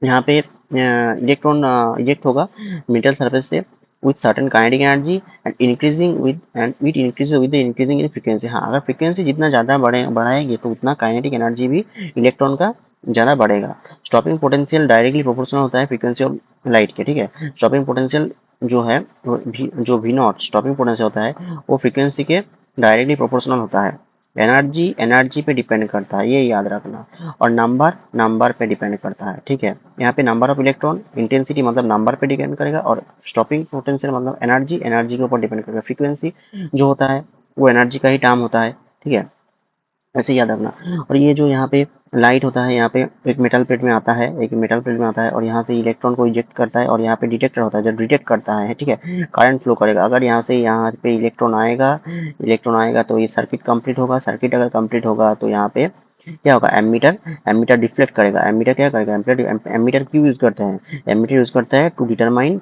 A: यहाँ पे इलेक्ट्रॉन इजेक्ट होगा मेटल सरफेस से with certain kinetic energy and it increases with the increasing in frequency। हाँ अगर फ्रीक्वेंसी जितना ज़्यादा बढ़ाएंगे तो उतना काइनेटिक एनर्जी भी इलेक्ट्रॉन का ज़्यादा बढ़ेगा। स्टॉपिंग पोटेंशियल डायरेक्टली प्रोपोर्शनल होता है फ्रीक्वेंसी ऑफ लाइट के, ठीक है। स्टॉपिंग पोटेंशियल जो है जो वी नॉट स्टॉपिंग पोटेंशियल होता है वो फ्रीक्वेंसी के डायरेक्टली प्रोपोर्शनल होता है। एनर्जी पे डिपेंड करता है, ये याद रखना। और नंबर पे डिपेंड करता है, ठीक है। यहाँ पे नंबर ऑफ इलेक्ट्रॉन इंटेंसिटी मतलब नंबर पे डिपेंड करेगा और स्टॉपिंग पोटेंशियल मतलब एनर्जी के ऊपर डिपेंड करेगा। फ्रीक्वेंसी जो होता है वो एनर्जी का ही टर्म होता है, ठीक है। ऐसे याद रखना। और ये जो यहाँ पे लाइट होता है, यहाँ पे एक मेटल प्लेट में आता है, एक मेटल प्लेट में आता है, और यहाँ से इलेक्ट्रॉन को इजेक्ट करता है, और यहाँ पे डिटेक्टर होता है, जब डिटेक्ट करता है, ठीक है, करंट फ्लो करेगा। अगर यहाँ से यहाँ पे इलेक्ट्रॉन आएगा तो ये सर्किट कंप्लीट होगा। सर्किट अगर कंप्लीट होगा तो यहाँ पे क्या होगा, एमीटर एमीटर डिफ्लेक्ट करेगा। एमीटर क्या करेगा, एमीटर क्यों यूज करते हैं, एमीटर यूज करता है to determine the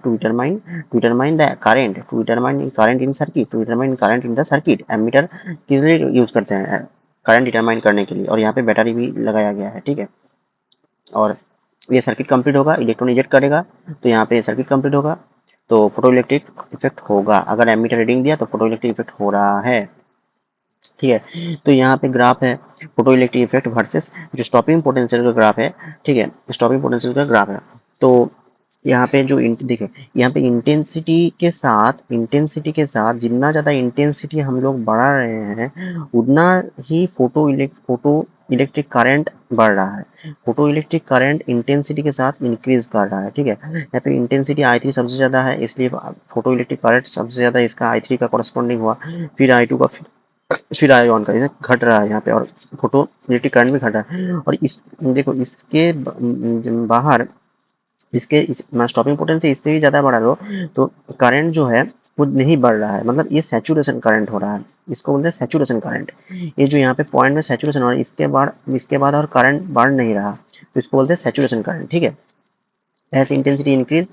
A: current, to determine current in circuit, to determine current in the circuit. Ammeter किस लिए यूज करते हैं, करंट डिटरमाइन करने के लिए। और यहाँ पे बैटरी भी लगाया गया है, ठीक है। और ये सर्किट कंप्लीट होगा, इलेक्ट्रॉन इजेक्ट करेगा, तो यहाँ पे सर्किट कंप्लीट होगा, तो फोटो इलेक्ट्रिक इफेक्ट होगा। अगर एमीटर रीडिंग दिया तो फोटो इलेक्ट्रिक इफेक्ट हो रहा है, ठीक है। तो यहाँ पे ग्राफ है फोटो इलेक्ट्रिक इफेक्ट वर्सेस जो स्टॉपिंग पोटेंशियल का ग्राफ है, ठीक है, स्टॉपिंग पोटेंशियल का ग्राफ है। तो यहाँ पे जो देखिए, यहाँ पे इंटेंसिटी के साथ जितना ज़्यादा इंटेंसिटी हम लोग बढ़ा रहे हैं, उतना ही फोटो इलेक्ट्रिक करंट बढ़ रहा है। फोटो इलेक्ट्रिक करंट इंटेंसिटी के साथ इंक्रीज कर रहा है, ठीक है। यहाँ पे इंटेंसिटी आई थ्री सबसे ज़्यादा है, इसलिए फोटो इलेक्ट्रिक करंट सबसे ज़्यादा इसका आई थ्री का कॉरस्पॉन्डिंग हुआ, फिर आई टू का, फिर आयोन का, इसे घट रहा है यहाँ पे, और फोटो इलेक्ट्रिक करंट भी घट रहा है। और इस देखो इसके बाहर, इसके स्टॉपिंग पोटेंशियल इससे भी ज़्यादा बढ़ा लो तो करंट जो है वो नहीं बढ़ रहा है, मतलब ये सैचुरेशन करंट हो रहा है। इसको बोलते हैं सैचुरेशन करंट। ये जो यहाँ पे पॉइंट में सैचुरेशन हो रहा है, इसके बाद और करंट बढ़ नहीं रहा, तो इसको बोलते हैं सैचुरेशन करंट, ठीक है। As intensity increase,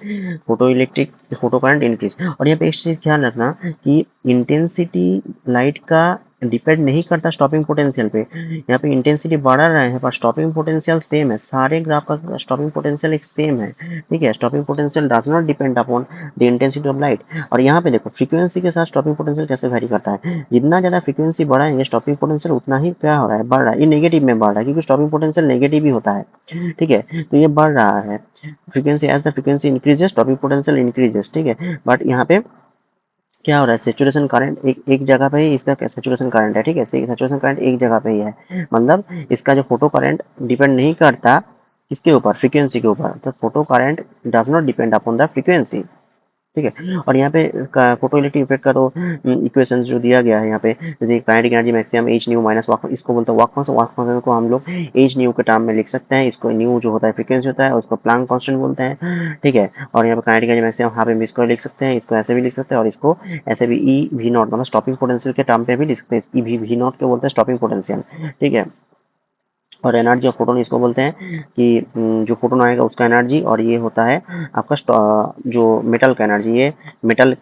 A: photo current increase. और यहाँ पे एक चीज ध्यान रखना कि इंटेंसिटी लाइट का डिपेंड नहीं करता स्टॉपिंग पोटेंशियल पे। यहाँ पे इंटेंसिटी बढ़ा रहे हैं पर स्टॉपिंग पोटेंशियल सेम है, सारे ग्राफ का स्टॉपिंग पोटेंशियल एक सेम है, ठीक है। Stopping potential does not depend upon the intensity of light. और यहाँ पे देखो फ्रीक्वेंसी के साथ स्टॉपिंग पोटेंशियल कैसे वैरी करता है। जितना ज्यादा फ्रीक्वेंसी बढ़ाएंगे स्टॉपिंग पोटेंशियल उतना ही क्या हो रहा है, बढ़ रहा है। ये नेगेटिव में बढ़ रहा है क्योंकि स्टॉपिंग पोटेंशियल नेगेटिव ही होता है, ठीक है। तो ये बढ़ रहा है frequency, as the frequency increases topic potential increases, ठीक है। बट यहाँ पे क्या हो रहा है, सेचुरेशन करंट एक जगह पे ही इसका सेचुरेशन करंट है, ठीक है। सेचुरेशन करंट एक जगह पे ही है, मतलब इसका जो फोटो करंट डिपेंड नहीं करता किसके ऊपर, फ्रीक्वेंसी के ऊपर। तो photo current does not depend upon the frequency, ठीक है। और यहाँ पे फोटो इलेक्ट्रिक इफेक्ट का तो इक्वेशन जो दिया गया है यहाँ पे, जैसे kinetic energy maximum H nu minus work, इसको बोलते हैं वर्क फंक्शन। वर्क फंक्शन को हम लोग एच न्यू के टर्म में लिख सकते हैं। इसको न्यू जो होता है फ्रीक्वेंसी होता है, उसको प्लांक कांस्टेंट बोलते हैं, ठीक है। और यहाँ पे kinetic energy maximum half M square लिख सकते हैं, इसको ऐसे भी लिख सकते हैं, और इसको ऐसे भी ई वी नॉट मतलब स्टॉपिंग पोटेंशियल के टर्म पे भी लिख सकते हैं। ई वी नॉट के बोलते हैं स्टॉपिंग पोटेंशियल, ठीक है। और एनर्जी ऑफ फोटोन इसको बोलते हैं कि जो फोटोन आएगा उसका एनर्जी, और ये होता है आपका जो मेटल का एनर्जी। ये मेटल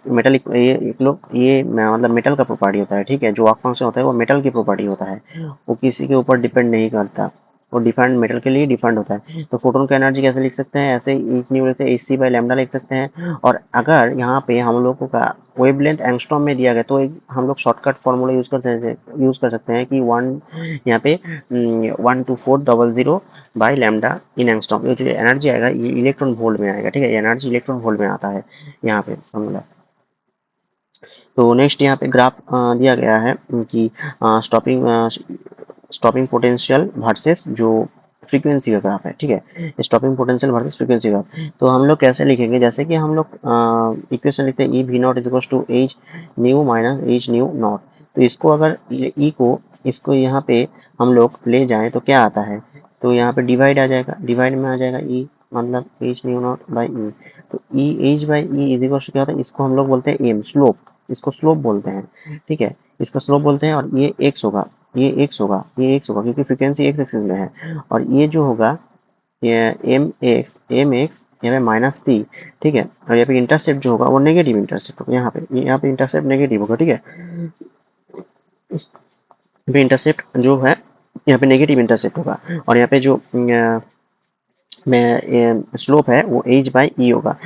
A: ये एक लोग ये मतलब मेटल का प्रॉपर्टी होता है, ठीक है। जो वर्क फंक्शन होता है वो मेटल की प्रॉपर्टी होता है, वो किसी के ऊपर डिपेंड नहीं करता, वो डिफाइंड मेटल के लिए डिफाइंड होता है। तो फोटोन का एनर्जी कैसे लिख सकते हैं, ऐसे इतनी लिखते हैं एच सी बाई लैम्डा लिख सकते हैं। और अगर यहाँ पे हम लोगों का वेवलेंथ एंगस्ट्रॉम में दिया गया तो हम लोग शॉर्टकट फॉर्मूला यूज कर सकते हैं कि यहाँ पे 12400 बाई लैम्डा इन एंगस्ट्रॉम। ये जो एनर्जी आएगा ये इलेक्ट्रॉन वोल्ट में आएगा, ठीक है। एनर्जी इलेक्ट्रॉन वोल्ट में आता है यहाँ पे फॉर्मूला। तो नेक्स्ट यहाँ पे ग्राफ दिया गया है कि स्टॉपिंग स्टॉपिंग पोटेंशियल वर्सेस जो फ्रीक्वेंसी का ग्राफ है, ठीक है। Stopping potential versus frequency graph. तो हम लोग कैसे लिखेंगे, जैसे कि हम लोग इक्वेशन लिखते हैं E V naught is to H nu minus H nu naught. तो इसको अगर ई को इसको यहाँ पे हम लोग ले जाएं तो क्या आता है, तो यहाँ पे डिवाइड आ जाएगा, डिवाइड में आ जाएगा ई मतलब H nu naught by E. तो E H by E is equal to क्या होता है, इसको हम लोग बोलते हैं एम स्लोप, इसको स्लोप बोलते हैं, ठीक है। इसको स्लोप बोलते हैं। और ये एक्स होगा, ये एक्स होगा क्योंकि फ्रीक्वेंसी एक्स एक्सिस में है। और ये जो होगा ये एम एक्स यहाँ पे माइनस सी, ठीक है। और यहाँ पे इंटरसेप्ट जो होगा वो नेगेटिव इंटरसेप्ट होगा, यहाँ पे इंटरसेप्ट नेगेटिव होगा, ठीक है। यहाँ पे इंटरसेप्ट जो है यहाँ पे नेगेटिव इंटरसेप्ट होगा। और यहाँ पे जो में स्लोप है वो एच बाई ई होगा।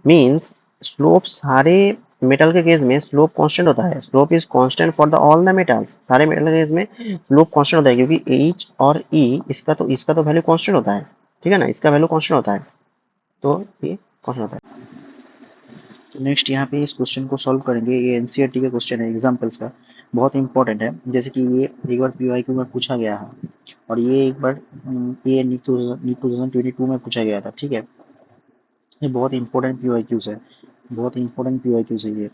A: मीन्स स्लोप सारे मेटल के केस में स्लोप कांस्टेंट होता है, slope is constant for the all the metals. सारे मेटल के केस में स्लोप कांस्टेंट होता है क्योंकि एच और ई इसका तो वैल्यू कांस्टेंट होता है, ठीक है ना, इसका वैल्यू कांस्टेंट होता है, तो ये कांस्टेंट होता है। तो नेक्स्ट यहाँ पे इस क्वेश्चन को सॉल्व करेंगे। ये एनसीईआरटी का क्वेश्चन है, एग्जाम्पल्स का, बहुत इंपॉर्टेंट है। जैसे कि ये एक बार पीवाईक्यू में पूछा गया है, और ये एक बार ये नीट 2022 में पूछा गया था, ठीक है। ये बहुत इंपॉर्टेंट पीवाईक्यूज है, बहुत इंपॉर्टेंट पीवाईक्यूज है ये।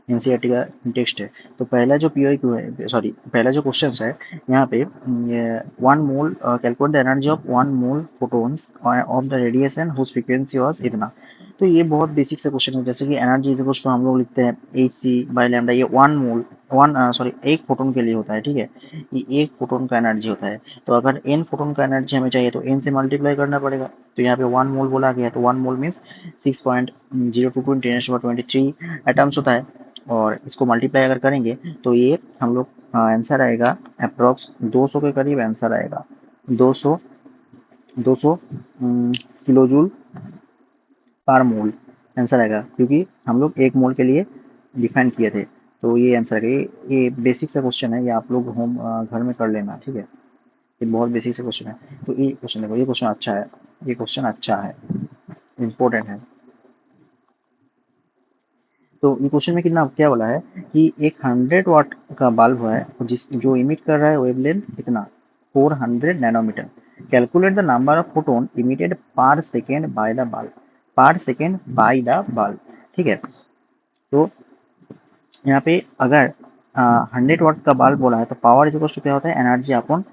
A: एनसीईआरटी का टेक्स्ट है। तो पहला जो पीओक्यू है, सॉरी पहला जो क्वेश्चन है यहाँ पे, one mole calculate the energy of one mole photons of the radiation whose frequency was इतना। तो ये बहुत बेसिक से क्वेश्चन है, जैसे कि एनर्जी इज इक्वल्स टू हम लोग लिखते हैं एच सी बाई लैम्डा, ये वन मोल, वन सॉरी एक फोटोन के लिए होता है, ठीक है, ये एक फोटोन का एनर्जी होता है। तो अगर एन फोटोन का एनर्जी हमें चाहिए तो एन से मल्टीप्लाई करना पड़ेगा। तो यहाँ पे वन मोल बोला गया है, तो वन मोल मीन्स 6.02 × 10⁻23 एटम्स होता है। और इसको मल्टीप्लाई अगर करेंगे तो ये हम लोग आंसर आएगा अप्रोक्स 200 के करीब आंसर आएगा। 200 200 किलो जूल पर मोल आंसर आएगा, क्योंकि हम लोग एक मोल के लिए डिफाइन किए थे। तो ये आंसर है। ये बेसिक सा क्वेश्चन है, ये आप लोग होम घर में कर लेना, ठीक है। ये बहुत बेसिक से क्वेश्चन है। तो ये क्वेश्चन देखो, ये क्वेश्चन अच्छा है, ये क्वेश्चन अच्छा है, इम्पोर्टेंट है। तो ये क्वेश्चन में कितना क्या बोला है कि एक 100 वाट का बल्ब है जिस जो इमिट कर रहा है वेवलेंथ कितना 400 nanometer. Calculate the number of photon emitted per second by the bulb, per second by the bulb, ठीक है। तो यहाँ पे अगर 100 वाट का बल्ब बोला है तो पावर इज इक्वल टू क्या होता है, energy upon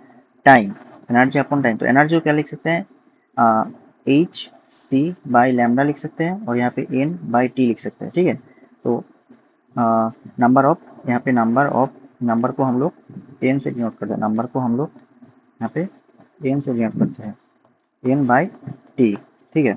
A: time, energy upon time. तो एनर्जी को क्या लिख सकते हैं, एच सी बाई लैम्डा लिख सकते हैं, और यहाँ पे एन बाई टी लिख सकते हैं, ठीक है। तो नंबर ऑफ, यहाँ पे नंबर ऑफ, नंबर को हम लोग एन से डिनोट करते हैं, नंबर को हम लोग यहाँ पे एन से डिनोट करते हैं, एन बाई टी, ठीक है।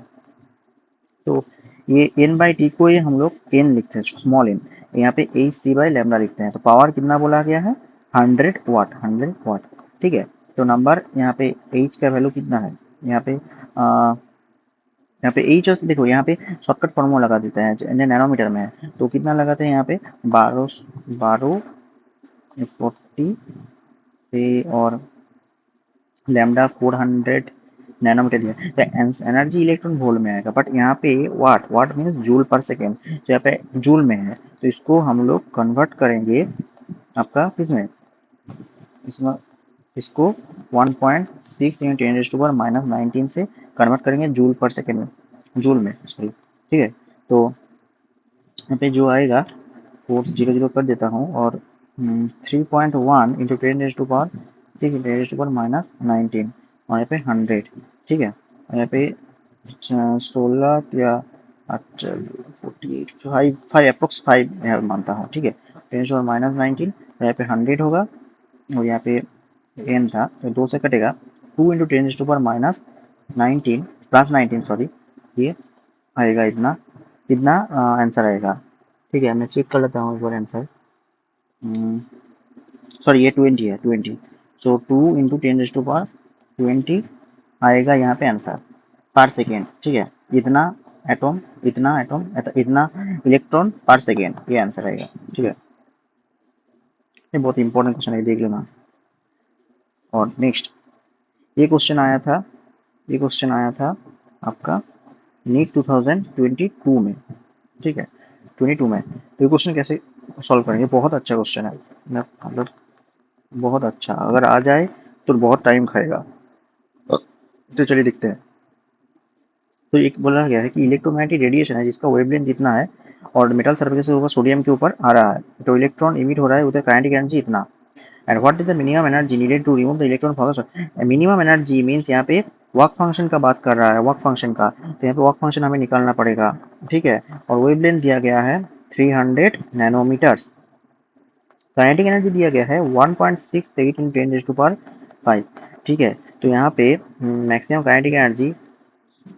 A: तो ये एन बाई टी को ये हम लोग एन लिखते हैं, स्मॉल एन। यहाँ पे एच सी बाई लैम्डा लिखते हैं। तो पावर कितना बोला गया है, 100 वाट, 100 वाट, ठीक है। तो नंबर यहाँ पे एच का वैल्यू कितना है, यहाँ पे यहाँ पे एच और देखो, यहाँ पे शॉर्टकट फॉर्मूला लगा देता है, नैनोमीटर में है तो कितना लगाते हैं यहाँ पे 12 40 पे, और लैम्डा 400 नैनोमीटर दिया। तो एनर्जी इलेक्ट्रॉन वोल्ट में आएगा, बट यहाँ पे वाट, वाट मीन्स जूल पर सेकेंड, तो यहाँ पे जूल में है। तो इसको हम लोग कन्वर्ट करेंगे आपका किसमें, इसमें, इसको 1.6 × 10⁻⁻19 से कन्वर्ट करेंगे जूल पर सेकेंड में, जूल में सॉरी, ठीक है। तो यहाँ पे जो आएगा 400 कर देता हूँ, और 3.1 × 10⁻6 × 10⁻⁻19, और यहाँ पे 100, ठीक है। और यहाँ पे 16 या 48 फाइव फाइव अप्रोक्स 5 यहाँ मानता हूँ, ठीक है। 10⁻⁻19, यहाँ पे 100 होगा, और यहाँ पे एन था तो 2 से कटेगा, 2 × 10⁻⁻19 प्लस 19 सॉरी, ये आएगा इतना, इतना आंसर आएगा, ठीक है। मैं चेक कर लेता हूँ एक बार आंसर, सॉरी ये 20 है, 20। सो 2 × 10⁻20 आएगा यहाँ पे आंसर पर सेकेंड, ठीक है। इतना एटॉम, इतना एटॉम, इतना इलेक्ट्रॉन पर सेकेंड, ये आंसर आएगा, ठीक है। ये बहुत इंपॉर्टेंट क्वेश्चन है, देख लेना। और नेक्स्ट ये क्वेश्चन आया था, ये क्वेश्चन आया था आपका नीट 2022 में, ठीक है, 22 में। तो ये क्वेश्चन कैसे सॉल्व करेंगे, बहुत अच्छा क्वेश्चन है, मतलब बहुत अच्छा, अगर आ जाए तो बहुत टाइम खाएगा। तो चलिए देखते हैं। तो एक बोला गया है कि इलेक्ट्रोमैग्नेटिक रेडिएशन है जिसका वेवलेंथ जितना है और मेटल सरफेस से ऊपर सोडियम के ऊपर आ रहा है, तो इलेक्ट्रॉन इमिट हो रहा है, उधर काइनेटिक एनर्जी इतना। And what is the minimum energy needed to remove the electron from the minimum energy means यहाँ पे वर्क फंक्शन का बात कर रहा है, वर्क फंक्शन का। तो यहाँ पे वर्क फंक्शन हमें निकालना पड़ेगा, ठीक है। और वेवलेंथ दिया गया है 300 नैनोमीटर्स, काइनेटिक एनर्जी दिया गया है 1.68 × 10⁵, ठीक है। तो यहाँ पे मैक्सिमम काइनेटिक एनर्जी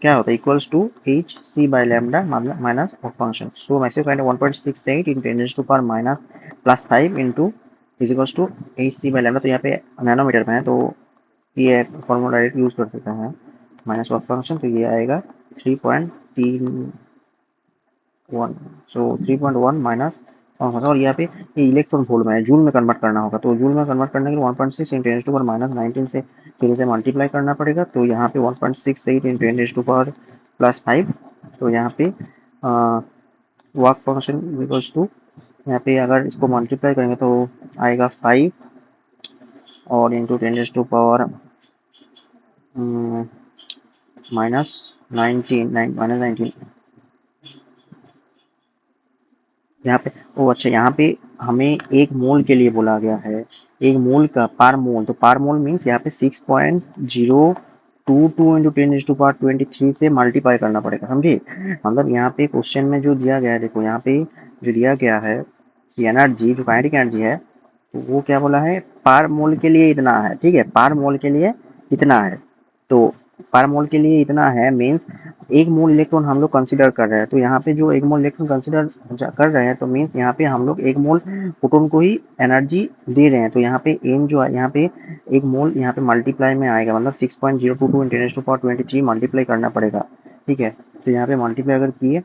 A: क्या होता है, equals to H C by lambda minus work function. So maximum kinetic 1.68 × 10⁻⁻+ 5 into is equals to H C by lambda. तो यहाँ पे नैनोमीटर में है तो ये फॉर्मूला डायरेक्ट यूज कर सकते हैं, माइनस वर्क फंक्शन, तो ये आएगा 3.31, सो 3.1 माइनस, और यहाँ पे ये इलेक्ट्रॉन वोल्ट में है, जूल में कन्वर्ट करना होगा। तो जूल में कन्वर्ट करने के लिए 1.6 × 10⁻⁻19 से फिर से मल्टीप्लाई करना पड़ेगा। तो यहाँ पे 1.68 × 10⁻+5, तो यहाँ पे वर्क फंक्शन इक्वल्स टू, यहाँ पे अगर इसको मल्टीप्लाई करेंगे तो आएगा 5 और इंटू 10⁻⁻, -19, -19, यहाँ पे ओ अच्छा, यहाँ पे हमें एक मोल के लिए बोला गया है, एक मोल का पार मोल, तो पार मोल मीन्स यहाँ पे 6.022 इंटू 10⁻23 से मल्टीप्लाई करना पड़ेगा, समझे। मतलब यहाँ पे क्वेश्चन में जो दिया गया है, देखो यहाँ पे जो दिया गया है कि एनर्जी, जो काइनेटिक एनर्जी है, तो वो क्या बोला है, पार मोल के लिए इतना है, ठीक है, पार मोल के लिए इतना है। तो पर मोल के लिए इतना है मीन्स एक मोल इलेक्ट्रॉन हम लोग कंसीडर कर रहे हैं, तो यहाँ पे जो एक मोल इलेक्ट्रॉन कंसीडर कर रहे हैं, तो मीन्स यहाँ पे हम लोग एक मोल प्रोटॉन को ही एनर्जी दे रहे हैं, तो यहाँ पे एम जो है, यहाँ पे एक मोल यहाँ पे मल्टीप्लाई में आएगा, मतलब 6.022 × 10⁻23 मल्टीप्लाई करना पड़ेगा, ठीक है। तो यहाँ पे मल्टीप्लाई अगर किए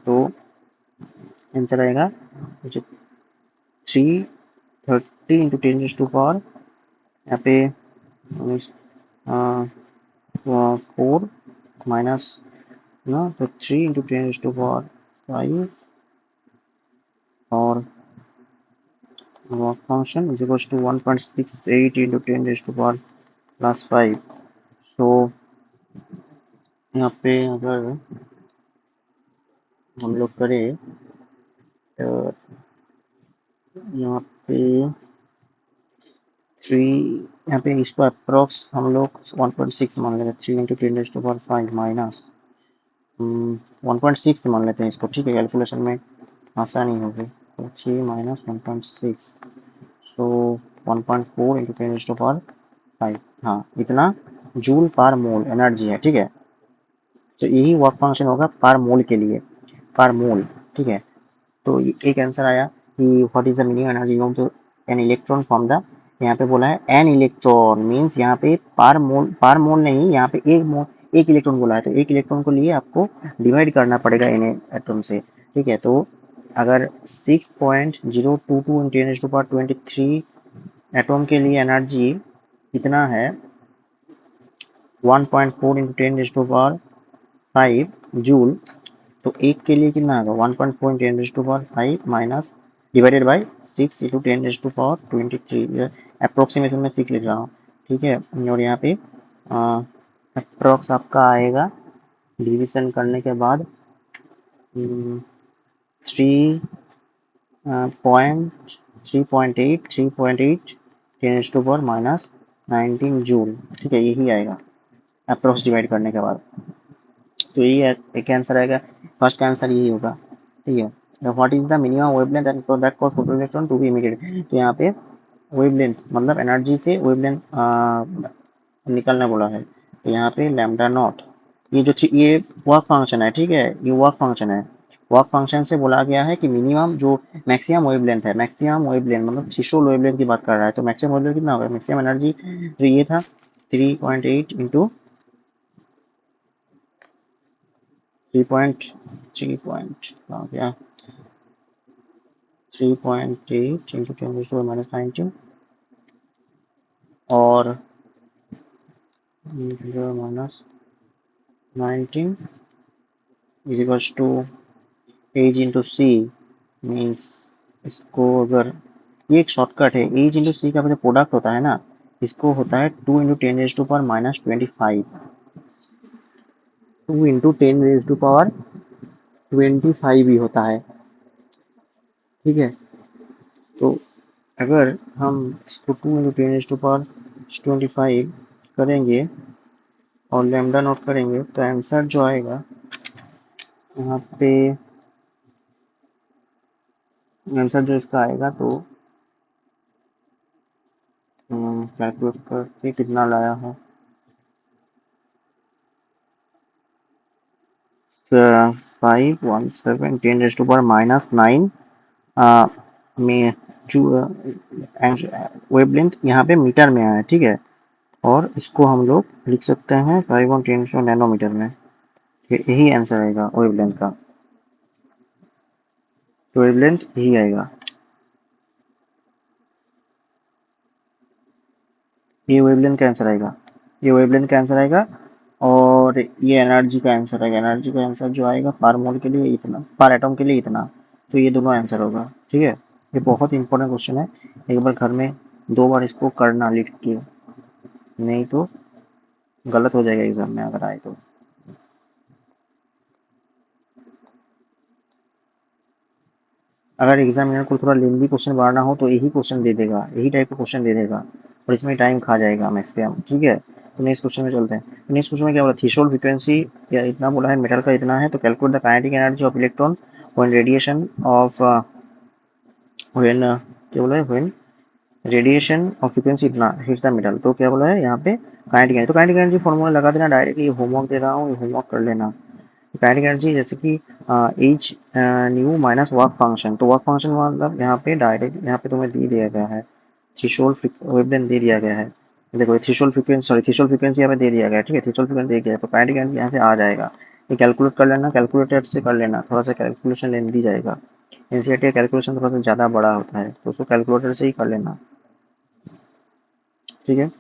A: तो आंसर आएगा 330 इंटू 10⁻, यहाँ पे 4 माइनस ना, तो 3 इंटू 10⁻5 और work function is equal to 1.68 into 10⁻+5। So यहाँ पे अगर हम लोग करें तो यहाँ पे 3, यहाँ पे इसको अप्रॉक्स हम लोग 1.6 मान लेंगे, 3 इंटू 10⁻5 माइनस 1.6 मान लेते हैं इसको, ठीक है, कैलकुलेशन में आसानी होगी। तो 3 माइनस 1.6, सो 1.4 इंटू 10⁻5, हाँ इतना जूल पर मोल एनर्जी है, ठीक है। तो यही वर्क फंक्शन होगा पर मोल के लिए, पर मोल, ठीक है। तो एक आंसर आया कि what is the meaning energy given to an electron from the, यहाँ पे बोला है एन इलेक्ट्रॉन मीन्स यहाँ पे पर मोल नहीं, यहाँ पे एक मोल, एक इलेक्ट्रॉन बोला है, तो एक इलेक्ट्रॉन को लिए आपको डिवाइड करना पड़ेगा एन एटम से, ठीक है। तो अगर 6.022 × 10⁻23 एटॉम के लिए एनर्जी कितना है 1.4 इंटू 10⁻5 जूल, तो एक के लिए कितना होगा 1.4 10⁻5 minus divided by 6 into 10⁻23, approximation में 6 लिख रहा हूँ, ठीक है। और यहाँ पे अप्रोक्स आपका आएगा डिविजन करने के बाद 3.8 10⁻−19 जूल, ठीक है, यही आएगा अप्रोक्स डिवाइड करने के बाद। तो यही एक आंसर आएगा, फर्स्ट का आंसर यही होगा, ठीक है। What is the minimum wavelength and that cause photo electron to be emitted, तो यहाँ पे वेवलेंथ मतलब एनर्जी से वेवलेंथ निकलने बोला है, तो यहाँ पे लैम्डा नॉट, ये जो ये वर्क फंक्शन है, ठीक है, ये वर्क फंक्शन है, वर्क फंक्शन से बोला गया है कि मिनिमम जो मैक्सिमम वेवलेंथ है, मैक्सिमम वेवलेंथ मतलब थ्रेशोल्ड वेवलेंथ की बात कर रहा है, तो मैक्सिमम वेवलेंथ कितना होगा, मैक्सिमम एनर्जी तो ये था 3.8 इंटू 3.8 इंटू 10⁻19 और minus 19 is equals to H into C, means इसको अगर ये एक शॉर्टकट है, एज इंटू सी का जो प्रोडक्ट होता है ना, इसको होता है 2 इंटू 10⁻⁻25, 2 इंटू 10⁻⁻25 ही होता है, ठीक है। तो अगर हम इसको 2 इंटू 10⁻⁻25 करेंगे और लैम्डा नोट करेंगे, तो आंसर जो आएगा यहाँ पे, आंसर जो इसका आएगा तो कैलकुलेट करके कितना लाया है, 517 10⁻⁻9 में वेवलेंथ यहाँ पे मीटर में आया, ठीक है। और इसको हम लोग लिख सकते हैं 5 × 10 नैनोमीटर में, यही आंसर आएगा वेवलेंथ का, तो वेवलेंथ यही आएगा, ये वेवलेंथ का आंसर आएगा, ये वेवलेंथ का आंसर आएगा। और ये एनर्जी का आंसर आएगा, एनर्जी का आंसर जो आएगा पर मोल के लिए इतना, पर एटम के लिए इतना, तो ये दोनों आंसर होगा, ठीक है। ये बहुत इंपॉर्टेंट क्वेश्चन है, एक बार घर में 2 बार इसको करना लिख के, नहीं तो गलत हो जाएगा एग्जाम में अगर आए तो। अगर एग्जामिनर को थोड़ा लेंदी क्वेश्चन बनाना हो तो यही क्वेश्चन दे देगा, यही टाइप का क्वेश्चन दे देगा और इसमें टाइम खा जाएगा मैक्सिमम। ठीक है, तो नेक्स्ट क्वेश्चन में चलते हैं। नेक्स्ट क्वेश्चन में क्या बोला, थ्रेशोल्ड फ्रीक्वेंसी या इतना बोला है, मेटल का इतना है, तो calculate the kinetic energy of electron when radiation of when क्या बोला है, व्हेन रेडिएशन ऑफ फ्रीक्वेंसी इतना हिट्स द मेटल। तो क्या बोला है यहाँ पे काइनेटिक एनर्जी, तो काइनेटिक एनर्जी फॉर्मूला लगा देना डायरेक्टली, होमवर्क दे रहा हूँ, ये होमवर्क कर लेना। काइनेटिक एनर्जी जैसे कि H nu minus work function, तो वर्क फंक्शन मतलब यहाँ पे डायरेक्ट यहाँ पे तुम्हें दे दिया गया है, थ्रेशोल्ड वेवलेंथ दे दिया गया है। देखो threshold frequency, sorry threshold frequency यहाँ पे दे दिया गया है। ठीक है, थ्रेशोल्ड फ्रीक्वेंसी दे दिया है, तो काइनेटिक एनर्जी यहाँ से आ जाएगा। ये कैलकुलेट कर लेना, कैलकुलेटर से कर लेना, थोड़ा सा कैलकुलेशन लेने दी जाएगा। एनसीईआरटी कैलकुलेशन थोड़ा सा ज़्यादा बड़ा होता है, तो उसको कैलकुलेटर से ही कर लेना। ठीक है,